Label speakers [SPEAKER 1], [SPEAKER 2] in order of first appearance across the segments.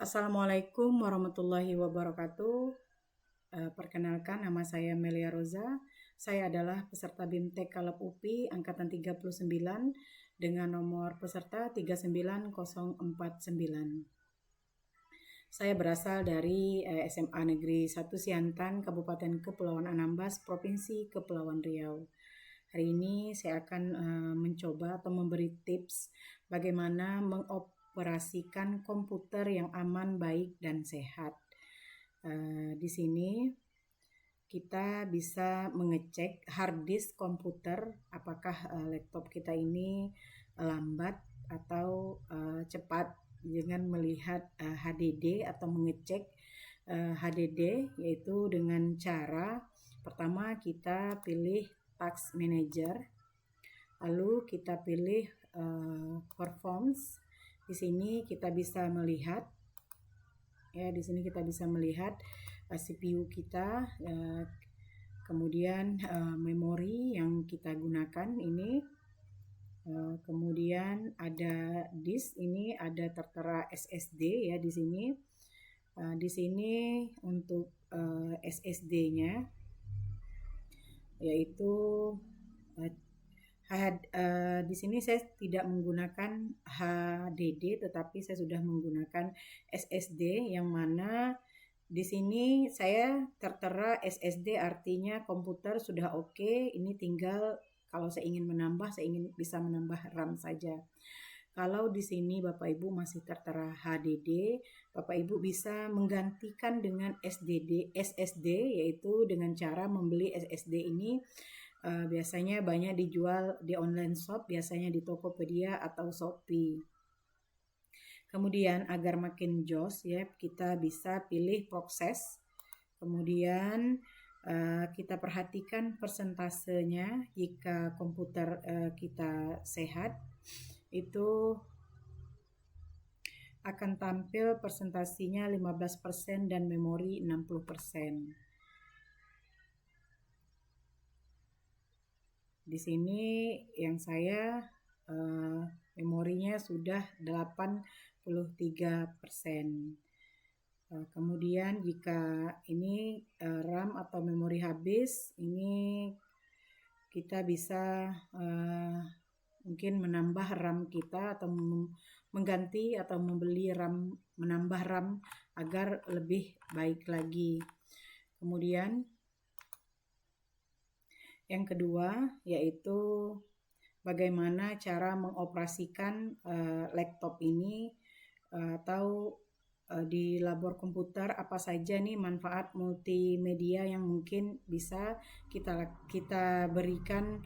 [SPEAKER 1] Assalamualaikum warahmatullahi wabarakatuh. Perkenalkan, nama saya Melia Roza. Saya adalah peserta BIMTEK Kaleb UPI angkatan 39 dengan nomor peserta 39049. Saya berasal dari SMA Negeri 1 Siantan, Kabupaten Kepulauan Anambas, Provinsi Kepulauan Riau. Hari ini saya akan mencoba atau memberi tips bagaimana mengoperasikan komputer yang aman, baik, dan sehat. Di sini kita bisa mengecek hard disk komputer, apakah laptop kita ini lambat atau cepat dengan melihat HDD atau mengecek HDD, yaitu dengan cara pertama kita pilih Task Manager, lalu kita pilih Performance. Di sini kita bisa melihat CPU kita, kemudian memori yang kita gunakan ini, kemudian ada disk, ini ada tertera SSD ya di sini. Di sini untuk SSD-nya yaitu di sini saya tidak menggunakan HDD, tetapi saya sudah menggunakan SSD, yang mana di sini saya tertera SSD, artinya komputer sudah oke. Ini tinggal kalau saya ingin menambah, saya ingin bisa menambah RAM saja. Kalau di sini Bapak Ibu masih tertera HDD, Bapak Ibu bisa menggantikan dengan SSD, yaitu dengan cara membeli SSD ini. Biasanya banyak dijual di online shop, biasanya di Tokopedia atau Shopee. Kemudian agar makin jos ya, kita bisa pilih proses. Kemudian kita perhatikan persentasenya. Jika komputer kita sehat, itu akan tampil persentasinya 15% dan memori 60%. Di sini yang saya memorinya sudah 83%. Kemudian jika ini RAM atau memori habis, ini kita bisa mungkin menambah RAM kita atau mengganti atau membeli RAM, menambah RAM agar lebih baik lagi. Kemudian yang kedua yaitu bagaimana cara mengoperasikan laptop ini atau di labor komputer, apa saja nih manfaat multimedia yang mungkin bisa kita berikan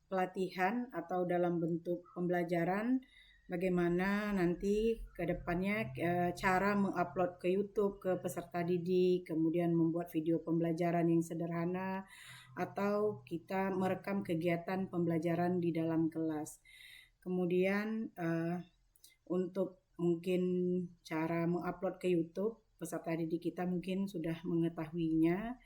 [SPEAKER 1] pelatihan atau dalam bentuk pembelajaran, bagaimana nanti ke depannya cara mengupload ke YouTube ke peserta didik, kemudian membuat video pembelajaran yang sederhana, atau kita merekam kegiatan pembelajaran di dalam kelas. Kemudian untuk mungkin cara mengupload ke YouTube, peserta didik kita mungkin sudah mengetahuinya,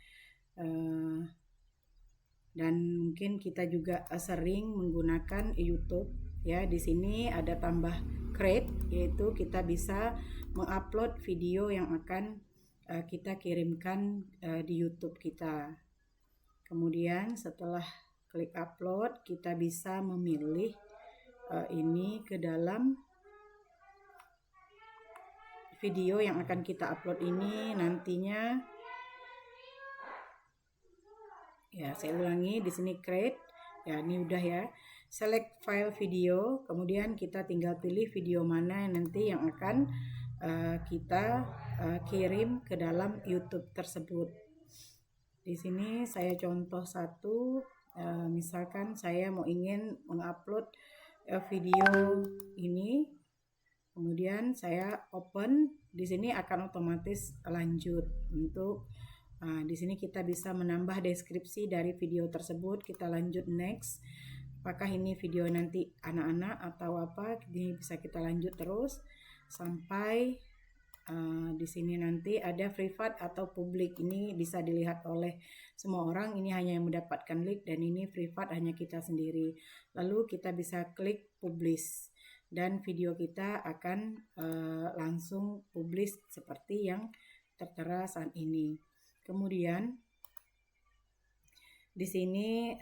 [SPEAKER 1] dan mungkin kita juga sering menggunakan YouTube ya. Di sini ada tambah create, yaitu kita bisa mengupload video yang akan kita kirimkan di YouTube kita. Kemudian setelah klik upload, kita bisa memilih ini ke dalam video yang akan kita upload ini nantinya. Ya, saya ulangi, di sini create. Ya, ini udah ya. Select file video, kemudian kita tinggal pilih video mana nanti yang akan kita kirim ke dalam YouTube tersebut. Di sini saya contoh satu, misalkan saya ingin mengupload video ini, kemudian saya open. Di sini akan otomatis lanjut untuk di sini kita bisa menambah deskripsi dari video tersebut. Kita lanjut next. Apakah ini video nanti anak-anak atau apa? Ini bisa kita lanjut terus sampai Di sini nanti ada privat atau publik, ini bisa dilihat oleh semua orang, ini hanya yang mendapatkan link, dan ini privat hanya kita sendiri. Lalu kita bisa klik publish dan video kita akan langsung publish seperti yang tertera saat ini. Kemudian di sini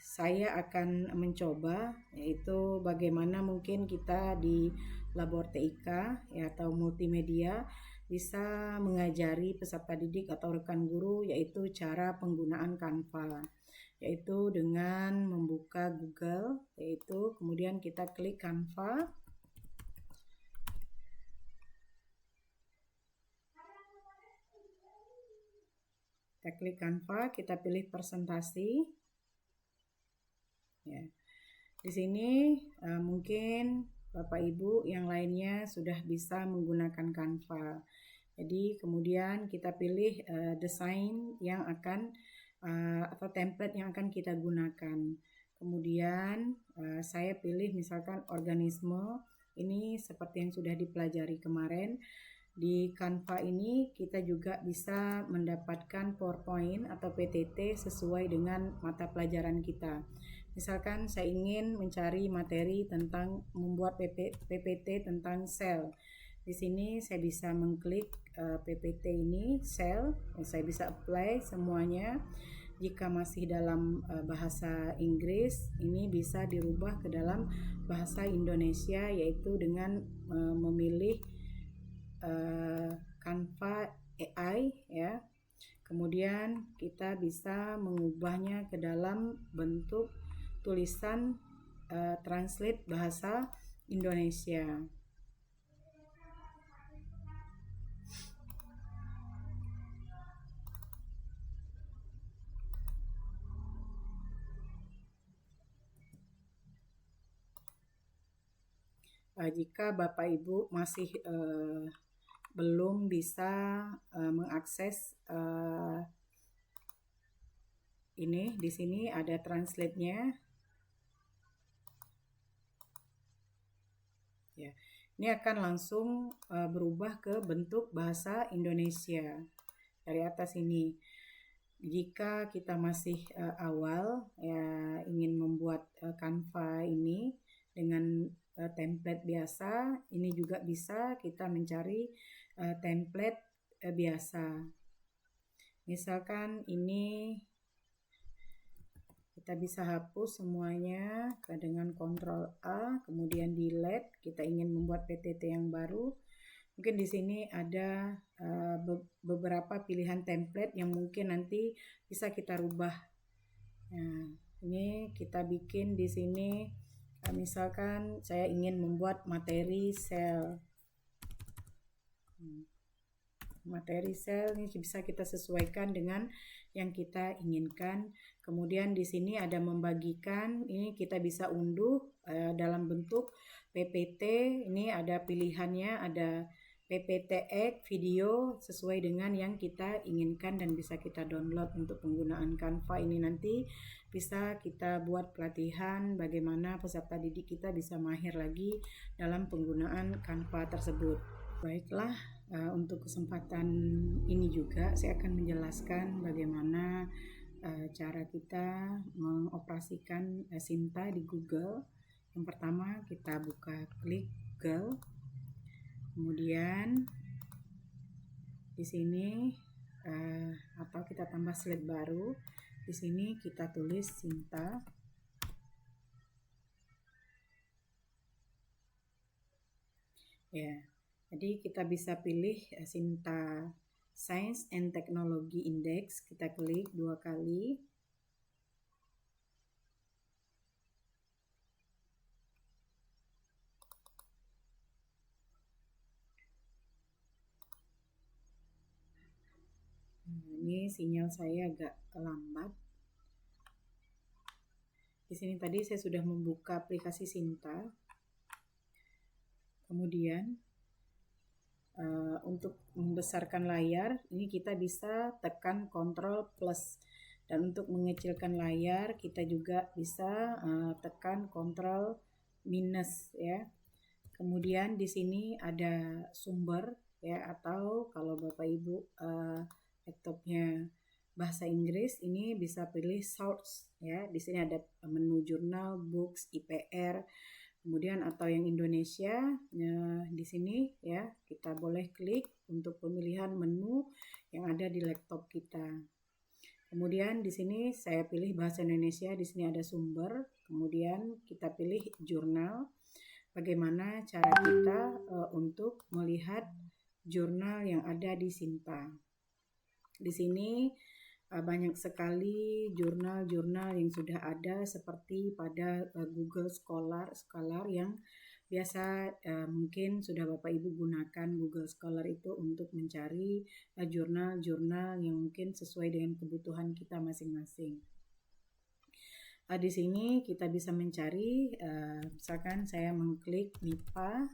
[SPEAKER 1] saya akan mencoba, yaitu bagaimana mungkin kita di Labor TIK ya, atau multimedia bisa mengajari peserta didik atau rekan guru, yaitu cara penggunaan Canva, yaitu dengan membuka Google, yaitu kemudian kita klik Canva. Kita klik Canva, kita pilih presentasi. Ya. Di sini mungkin Bapak Ibu yang lainnya sudah bisa menggunakan Canva. Jadi kemudian kita pilih desain yang akan atau template yang akan kita gunakan. Kemudian saya pilih misalkan organisme. Ini seperti yang sudah dipelajari kemarin. Di Canva ini kita juga bisa mendapatkan PowerPoint atau PTT sesuai dengan mata pelajaran kita. Misalkan saya ingin mencari materi tentang membuat PPT tentang sel. Di sini saya bisa mengklik PPT ini, sel, saya bisa apply semuanya. Jika masih dalam bahasa Inggris, ini bisa dirubah ke dalam bahasa Indonesia, yaitu dengan memilih Canva AI ya. Kemudian kita bisa mengubahnya ke dalam bentuk tulisan translate bahasa Indonesia. Jika Bapak Ibu masih belum bisa mengakses ini, di sini ada translate-nya. Ya, ini akan langsung berubah ke bentuk bahasa Indonesia dari atas ini. Jika kita masih awal ya, ingin membuat Canva ini dengan template biasa, ini juga bisa kita mencari template biasa. Misalkan ini kita bisa hapus semuanya dengan Ctrl A, kemudian delete. Kita ingin membuat PTT yang baru. Mungkin di sini ada beberapa pilihan template yang mungkin nanti bisa kita rubah. Nah, ini kita bikin di sini. Misalkan saya ingin membuat materi sel. Materi sel ini bisa kita sesuaikan dengan yang kita inginkan. Kemudian di sini ada membagikan, ini kita bisa unduh dalam bentuk PPT. Ini ada pilihannya, ada PPTX video sesuai dengan yang kita inginkan dan bisa kita download. Untuk penggunaan Canva ini nanti bisa kita buat pelatihan bagaimana peserta didik kita bisa mahir lagi dalam penggunaan Canva tersebut. Baiklah, untuk kesempatan ini juga saya akan menjelaskan bagaimana cara kita mengoperasikan Sinta di Google. Yang pertama kita buka klik Google. Kemudian di sini atau kita tambah slide baru. Di sini kita tulis Sinta. Ya. Jadi kita bisa pilih Sinta Science and Technology Index, kita klik 2 kali. Ini sinyal saya agak lambat. Di sini tadi saya sudah membuka aplikasi Sinta. Kemudian untuk membesarkan layar, ini kita bisa tekan Ctrl plus, dan untuk mengecilkan layar kita juga bisa tekan Ctrl minus ya. Kemudian di sini ada sumber, ya, atau kalau Bapak Ibu laptopnya bahasa Inggris, ini bisa pilih source ya. Di sini ada menu jurnal, books, IPR, kemudian atau yang Indonesia. Nah, di sini ya kita boleh klik untuk pemilihan menu yang ada di laptop kita. Kemudian di sini saya pilih bahasa Indonesia, di sini ada sumber, kemudian kita pilih jurnal. Bagaimana cara kita untuk melihat jurnal yang ada di Sinta. Di sini banyak sekali jurnal-jurnal yang sudah ada seperti pada Google Scholar yang biasa mungkin sudah Bapak Ibu gunakan Google Scholar itu untuk mencari jurnal-jurnal yang mungkin sesuai dengan kebutuhan kita masing-masing. Di sini kita bisa mencari, misalkan saya mengklik MIPA.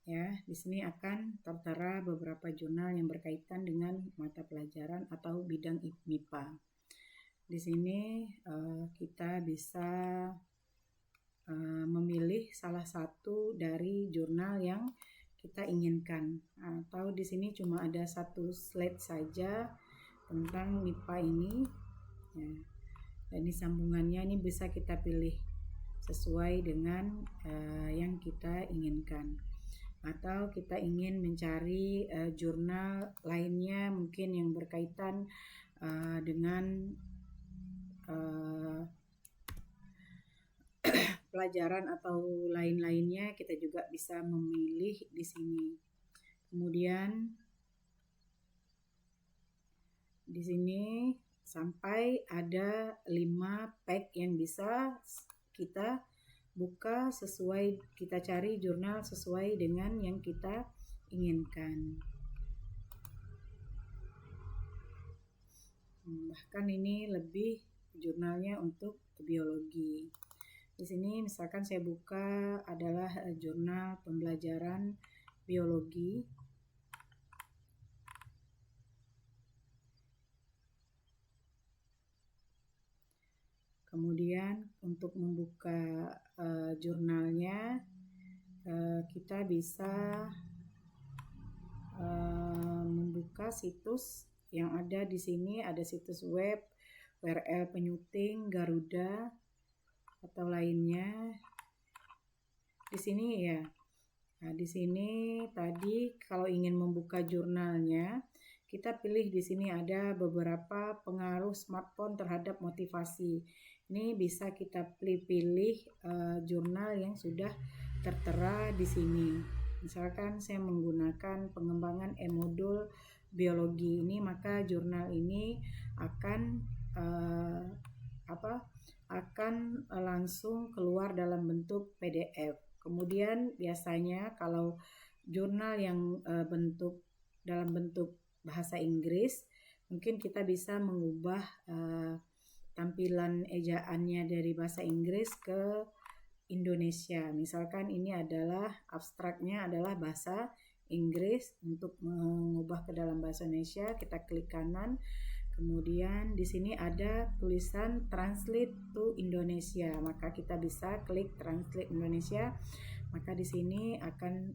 [SPEAKER 1] Ya, di sini akan tertera beberapa jurnal yang berkaitan dengan mata pelajaran atau bidang MIPA. Di sini kita bisa memilih salah satu dari jurnal yang kita inginkan. Atau di sini cuma ada satu slide saja tentang MIPA ini. Ya. Dan di sambungannya ini bisa kita pilih sesuai dengan yang kita inginkan. Atau kita ingin mencari jurnal lainnya mungkin yang berkaitan dengan pelajaran atau lain-lainnya, kita juga bisa memilih di sini. Kemudian di sini sampai ada 5 pack yang bisa kita buka sesuai, kita cari jurnal sesuai dengan yang kita inginkan. Bahkan ini lebih jurnalnya untuk biologi. Di sini misalkan saya buka adalah jurnal pembelajaran biologi. Kemudian untuk membuka jurnalnya kita bisa membuka situs yang ada di sini. Ada situs web, URL penyuting, Garuda atau lainnya. Di sini ya. Nah, di sini tadi kalau ingin membuka jurnalnya, kita pilih di sini ada beberapa pengaruh smartphone terhadap motivasi. Ini bisa kita pilih jurnal yang sudah tertera di sini. Misalkan saya menggunakan pengembangan e-modul biologi ini, maka jurnal ini akan langsung keluar dalam bentuk PDF. Kemudian biasanya kalau jurnal yang dalam bentuk bahasa Inggris, mungkin kita bisa mengubah tampilan ejaannya dari bahasa Inggris ke Indonesia. Misalkan ini adalah abstraknya adalah bahasa Inggris. Untuk mengubah ke dalam bahasa Indonesia, kita klik kanan. Kemudian di sini ada tulisan Translate to Indonesia. Maka kita bisa klik Translate Indonesia. Maka di sini akan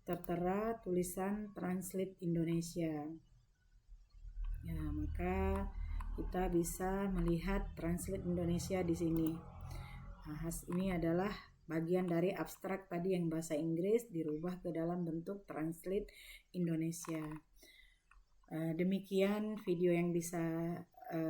[SPEAKER 1] tertera tulisan Translate Indonesia. Ya, maka kita bisa melihat Translate Indonesia di sini. Nah, ini adalah bagian dari abstrak tadi yang bahasa Inggris dirubah ke dalam bentuk Translate Indonesia. Demikian video yang bisa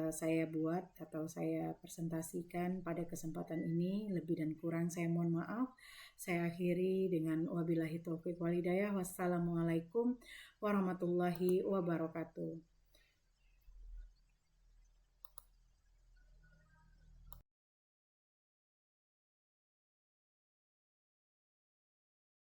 [SPEAKER 1] saya buat atau saya presentasikan pada kesempatan ini. Lebih dan kurang saya mohon maaf. Saya akhiri dengan wabillahi taufiq wal hidayah. Wassalamualaikum warahmatullahi wabarakatuh.